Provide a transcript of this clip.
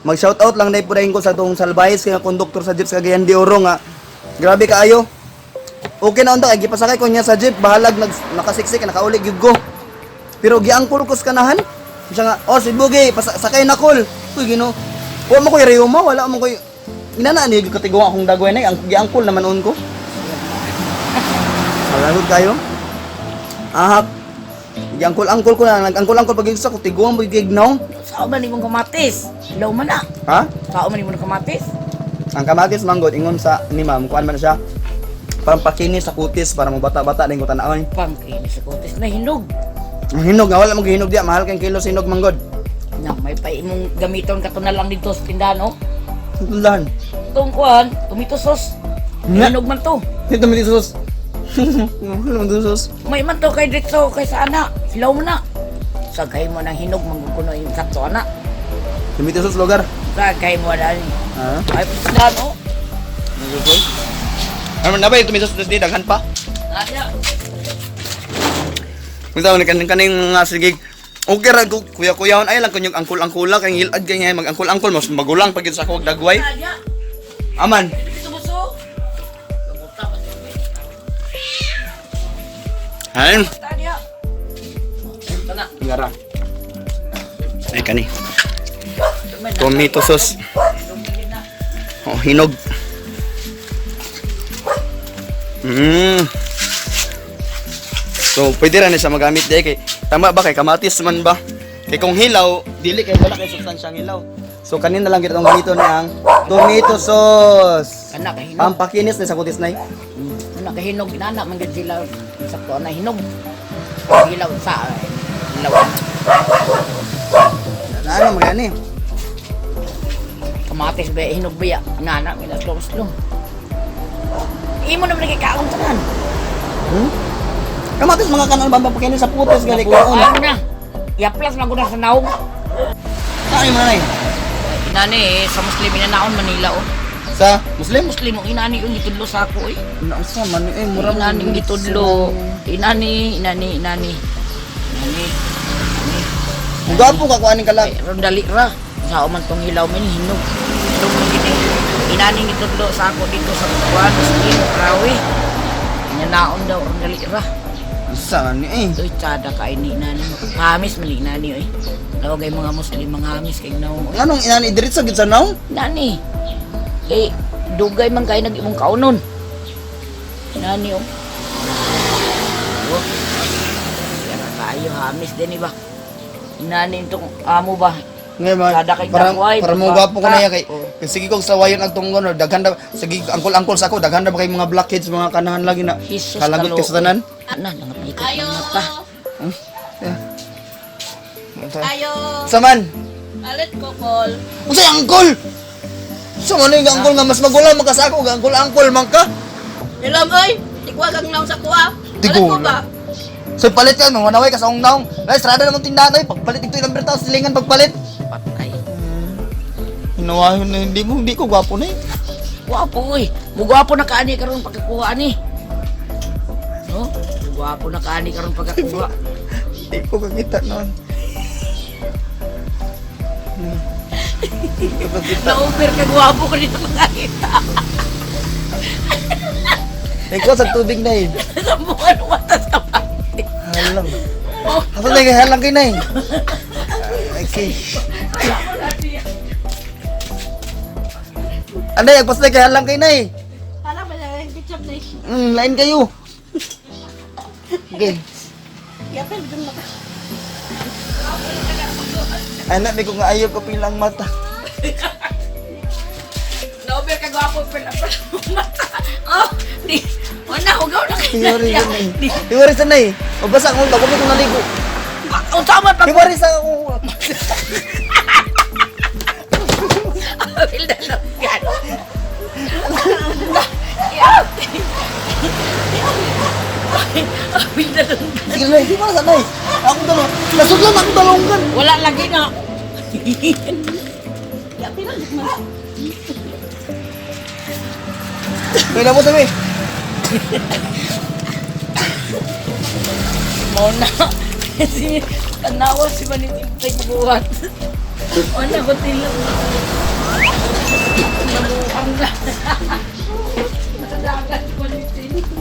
Mag-shoutout lang dahil pudahin ko sa itong salbayis kaya konduktor sa jeep sa Cagayan de Oro nga. Grabe kaayo. Okay na unta, kay gipasakay ko niya sa jeep, bahalag nakasiksik, nakaulig yun ko. Pero giangkol ko sa kanahan. Siya nga, oh si Bugi, sakay na kol. Uy, gino. Huwag mo ko i mo, wala mo ko inanaan niyo katigong akong dagway na, giangkol naman on ko. Malagod kayo. Ahak. Giangkol-angkol ko na, nag-angkol-angkol pag sa ko, tiguang mo gignaw. Sao man imong kamatis? Ilaw man na. Ha? Sao man imong kamatis? Ang kamatis manggod, ingon sa ni ma'am, kuan man siya. Parang pakinis sa kutis para mo bata-bata din ko tanawon. Pangkinis sa kutis na hinog. Ang hinog nga wala mo gihinog diya, mahal kang kilo sinog manggod. Na may pa imong gamiton kato na lang dito sa tindahan, no? Tundan. Itong kuhan, tomato sauce. Nga. Hinog man to. Ito mo dito sus. Ano mo sus? May man to kay dito kay sa ana. Hilaw mo na. Sagay mo ng hinog mangkuno yung sakto ana. Tumito sus lugar. Sagay mo na ni. Ha? Ay tindahan, no? Ano na ba yung tumito sus di daghan pa? Ada. Kung tawag ni kaning mga sigig. Okay ra ko kuya-kuyaon ay lang kunyog angkol-angkola kay hilad kay nga mag-angkol-angkol mas magulang pag sa kuwag dagway. Ada. Aman. Ito buso. Kamuta pa. Hain. Ada. Tana. Ngara. Ay kani. Tomato sauce. Oh, hinog. So, pwede rin siya magamit di kay tama ba kay kamatis man ba? Kay kung hilaw, dili kay wala kay substansyang hilaw. So kanina lang kita tong ganito ni ang tomato sauce. Anak kay hinog. Pampakinis ni sa kutis nay. Anak kay hinog inana man gid sila sakto na hinog. Hilaw sa hilaw. Ano magani? Kamatis ba hinog ba ya? Inana mina slong. Imo na man kaon tanan. Kamatis mga kanan ba pampakinis sa putis gali Ano kaon. na? Yaplas na guna sa naong. Ay man nay. Inani sa Muslim inanaon Manila oh. Sa Muslim? Muslim ang inani yung gitudlo sa ako eh. Nausa man mura Inani gitudlo. Inani. Gapo ka kuaning kala. Pero dali ra. Sa man tong hilaw man hinog. Hinog man gini. Inani gitudlo sa ako dito sa kuwan Muslim Rawi. Inanaon daw ang dali ra. Sa ni Ito tsada ka ini nani. Hamis mali nani eh. Lawagay mga Muslim mga hamis kay naong. Anong inani diretso gid sa naong? Nani. Eh, dugay man kay nag-imong kaunon. Nani oh. Oh. Kaya kayo hamis din ba? Nani itong amo ba? Ngay man. Kada kay Para dagway, mo diba? gapo ko na ya kay. Oh. Sige kog sawayon ang tunggon daghan da sige angkol-angkol sa ako daghan da ba kay mga blackheads mga kanahan lagi na. Jesus Kalagot ka sa tanan. Ana, nangapikot ng mata. Ayo, Saman. alit ko, Col. Unsay angkol? Sa man yung angkol nga mas magulang man ka sa ako angkol-angkol man ka. Nilam, oy! Tikwa kang naong sa kuha. Alit Tigo ko ba? So palit ka mga naway ka sa naong. Guys, strada naman tindahan ay pagpalit ito ilang bertaw silingan pagpalit. Patay. Hinawayon na hindi ko gwapo na eh. Guwapo oy. Mugwapo na kaani karon pagkakuha ni. No? Mugwapo na kaani karon pagkakuha. Hindi ko kakita noon. Hindi ko kakita. Na-over ka guwapo ka dito makakita. Ikaw sa tubig na eh. Sambukan mata sa pati. Halang. Asa na kay halang kay na eh. Okay. Anday, agpas na kay halang kay na eh. Alam ba na yung ketchup na eh? Lain kayo. Okay. Yapil, dun na ka. Anak, di ko nga ayaw ko pilang mata. Na-over ka guwapo pala mata. Oh, di. Wala, hugaw na kayo. Tiwari sa na eh. Tiwari sa na eh. Mabasa ko, bago ko naligo. Ang sama pag... Tiwari sa ako. Apil na lang yan. Apil na lang. Sige na, di ba sa na eh. Ako dalo. Nasudlan ako dalonggan. Wala lagi na. Yapil, alit mo. May na mo tabi. Mau na. Kasi tanawa si Manitim sa buwan. Ano ko tilap? Nabuang na. Nadagat ko ni Tin.